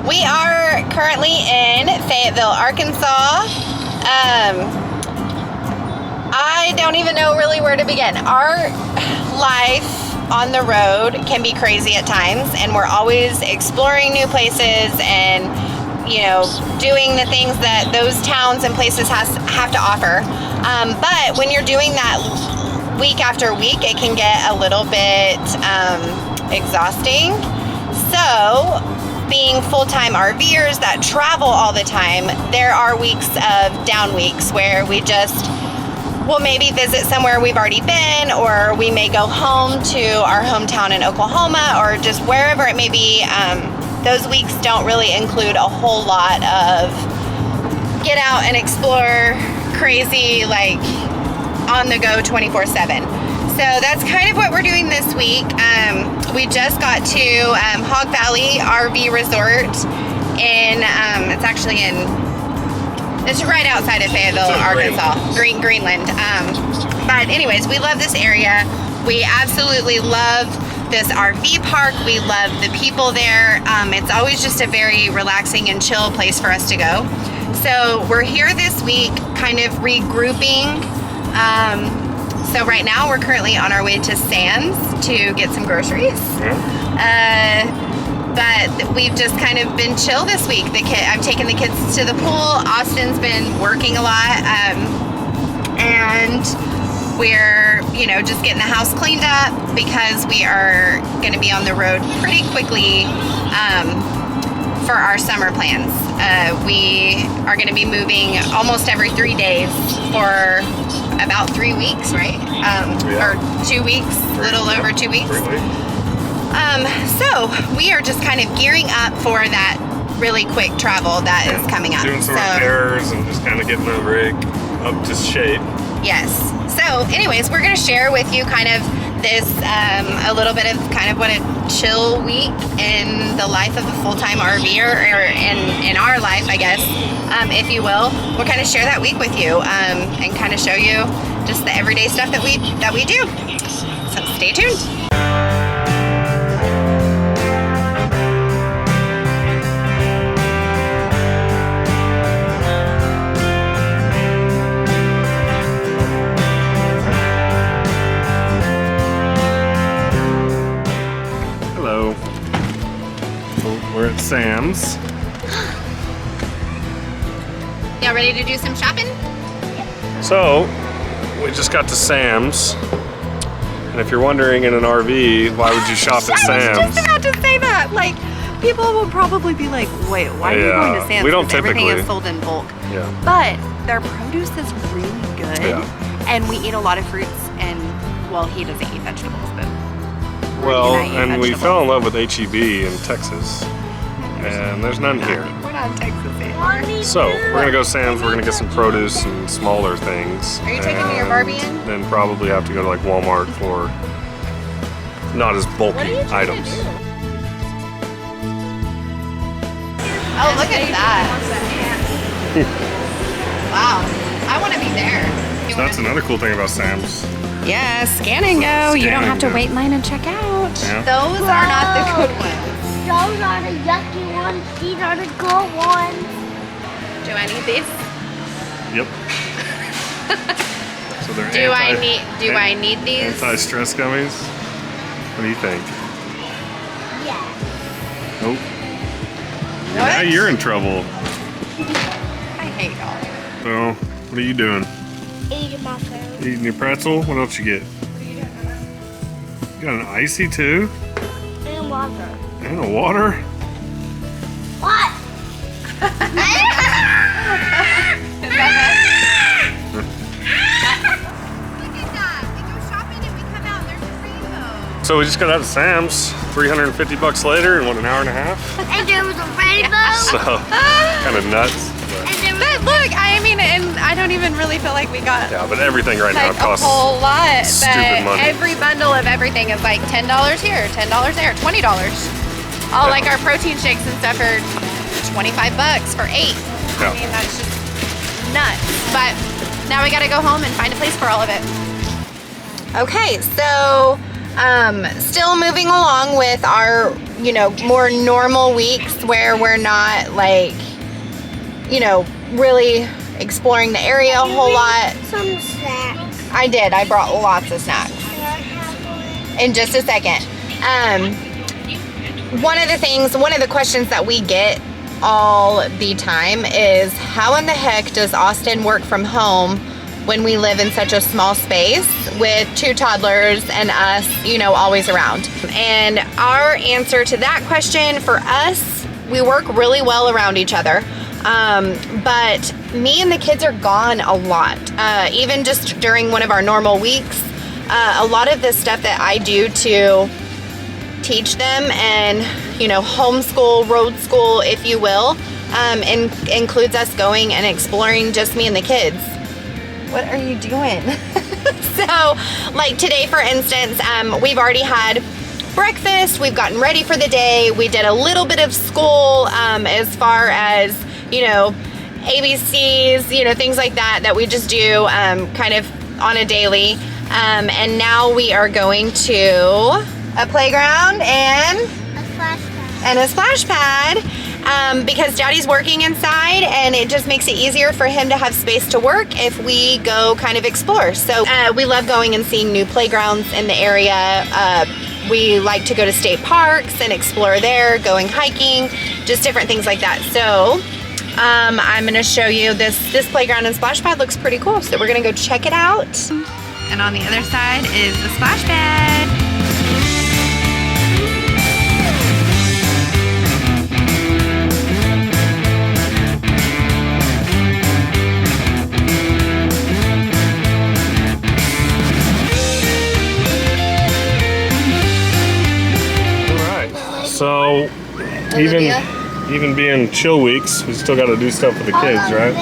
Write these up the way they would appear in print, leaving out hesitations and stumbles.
We are currently in Fayetteville, Arkansas. I don't even know really where to begin. Our life on the road can be crazy at times, and we're always exploring new places and, you know, doing the things that those towns and places have to offer. But when you're doing that week after week, it can get a little bit exhausting. So, being full-time RVers that travel all the time, there are weeks of down weeks where we'll maybe visit somewhere we've already been, or we may go home to our hometown in Oklahoma, or just wherever it may be. Those weeks don't really include a whole lot of get out and explore crazy, like on the go 24/7. So that's kind of what we're doing this week. We just got to Hog Valley RV Resort it's right outside of Fayetteville, Arkansas, Greenland. But anyways, we love this area. We absolutely love this RV park. We love the people there. It's always just a very relaxing and chill place for us to go. So we're here this week kind of regrouping. So right now we're currently on our way to Sam's to get some groceries. But we've just kind of been chill this week. I'm taking the kids to the pool. Austin's been working a lot. And we're, just getting the house cleaned up because we are going to be on the road pretty quickly for our summer plans. We are going to be moving almost every 3 days for about 3 weeks, right? Or 2 weeks, a little over 2 weeks. So we are just kind of gearing up for that really quick travel that is coming up. Doing some repairs and just kind of getting the rig up to shape. Yes. So anyways, we're going to share with you kind of this, a little bit of kind of what a chill week in the life of a full-time RVer, or in our life, I guess, if you will. We'll kind of share that week with you and kind of show you just the everyday stuff that we do. So stay tuned. We're at Sam's. Y'all ready to do some shopping? So, we just got to Sam's. And if you're wondering in an RV, why would you shop at Sam's? I was just about to say that. Like, people will probably be like, wait, why are you going to Sam's? We don't typically. Everything is sold in bulk. Yeah. But their produce is really good. Yeah. And we eat a lot of fruits, and, well, he doesn't eat vegetables, but and we fell in love with HEB in Texas. And there's none here. We're not in Texas anymore. So, we're going to go to Sam's, we're going to get some produce and smaller things. Are you taking me your Barbie in? Then probably have to go to like Walmart for not as bulky items. Oh, look at that. Wow. I want to be there. So that's another cool thing about Sam's. Yeah, scan and go. You don't have to wait in line and check out. Yeah. Those are not the good ones. Those are the yucky ones. These are the good ones. Do I need these? Yep. So they're Do I need these? Anti-stress gummies? What do you think? Yeah. Nope. What? Now you're in trouble. I hate y'all. So, what are you doing? Eating my food. Eating your pretzel? What else you get? You got an icy too? And water. And a water? What? So we just got out of Sam's, $350 later, and what, an hour and a half? And there was a rainbow. So, kind of nuts. But look, I mean, and I don't even really feel like we got but everything right now costs a whole lot. stupid money. Every bundle of everything is like $10 here, $10 there, $20. All like our protein shakes and stuff are $25 for 8. I mean, that's just nuts. But now we gotta go home and find a place for all of it. Okay, so still moving along with our you know, more normal weeks where we're not like, you know, really exploring the area a whole lot. Some snacks. I did. I brought lots of snacks. In just a second. One of the questions that we get all the time is, how in the heck does Austin work from home when we live in such a small space with 2 toddlers and us, you know, always around? And our answer to that question, for us, we work really well around each other. But me and the kids are gone a lot. Even just during one of our normal weeks, a lot of the stuff that I do to teach them and, you know, homeschool, road school, if you will, includes us going and exploring just me and the kids. What are you doing? So, like today, for instance, we've already had breakfast. We've gotten ready for the day. We did a little bit of school as far as, you know, ABCs, you know, things like that we just do kind of on a daily. And now we are going to a playground and a splash pad because Daddy's working inside, and it just makes it easier for him to have space to work if we go kind of explore. So we love going and seeing new playgrounds in the area. We like to go to state parks and explore there, going hiking, just different things like that. So I'm gonna show you this playground and splash pad looks pretty cool. So we're gonna go check it out. And on the other side is the splash pad. So, even being chill weeks, we still got to do stuff with the kids, right?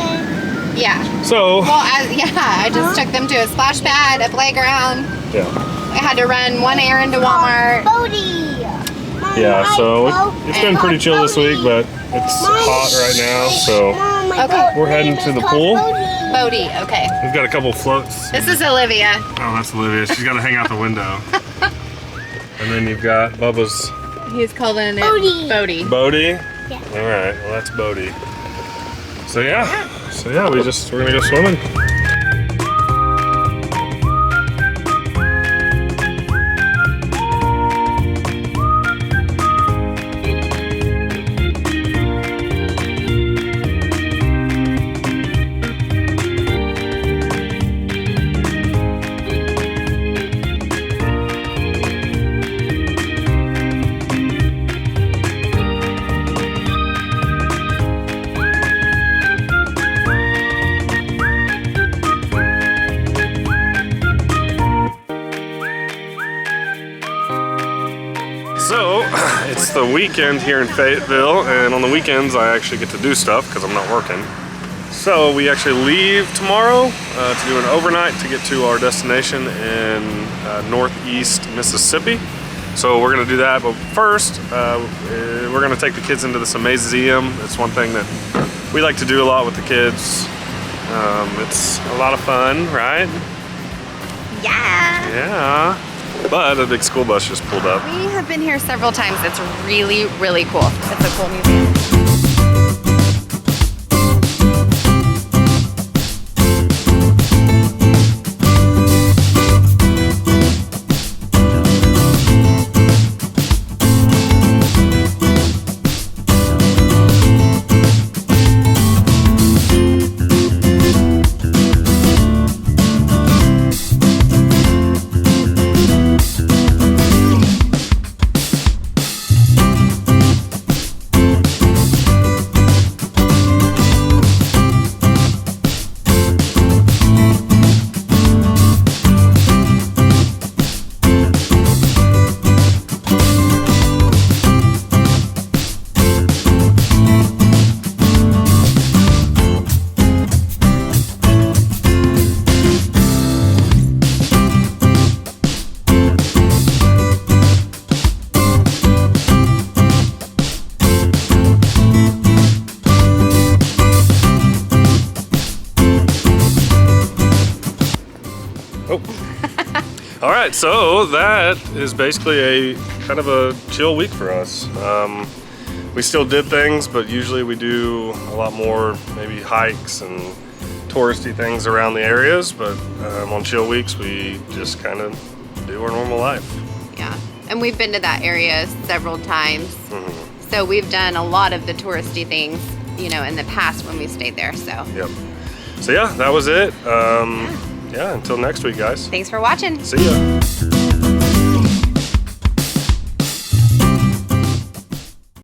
Yeah. So. Well, I just took them to a splash pad, a playground. Yeah. I had to run one errand to Walmart. Yeah, so it's been pretty chill this week, but it's hot right now, so we're heading to the pool. Bodie, okay. We've got a couple floats. This is Olivia. Oh, that's Olivia. She's got to hang out the window. And then you've got Bubba's. He's calling it Bodie. Bodie? Yeah. All right. Well, that's Bodie. So yeah, we're gonna go swimming. So, it's the weekend here in Fayetteville, and on the weekends I actually get to do stuff because I'm not working. So we actually leave tomorrow to do an overnight to get to our destination in northeast Mississippi. So we're gonna do that, but first we're gonna take the kids into this Amazeum. It's one thing that we like to do a lot with the kids. It's a lot of fun, right? Yeah. Yeah. But a big school bus just pulled up. We have been here several times. It's really, really cool. It's a cool museum. All right, so that is basically a kind of a chill week for us. We still did things, but usually we do a lot more maybe hikes and touristy things around the areas, but on chill weeks we just kind of do our normal life. Yeah, and we've been to that area several times. Mm-hmm. So we've done a lot of the touristy things, you know, in the past when we stayed there, so. Yep. So yeah, that was it. Yeah, until next week, guys. Thanks for watching. See ya.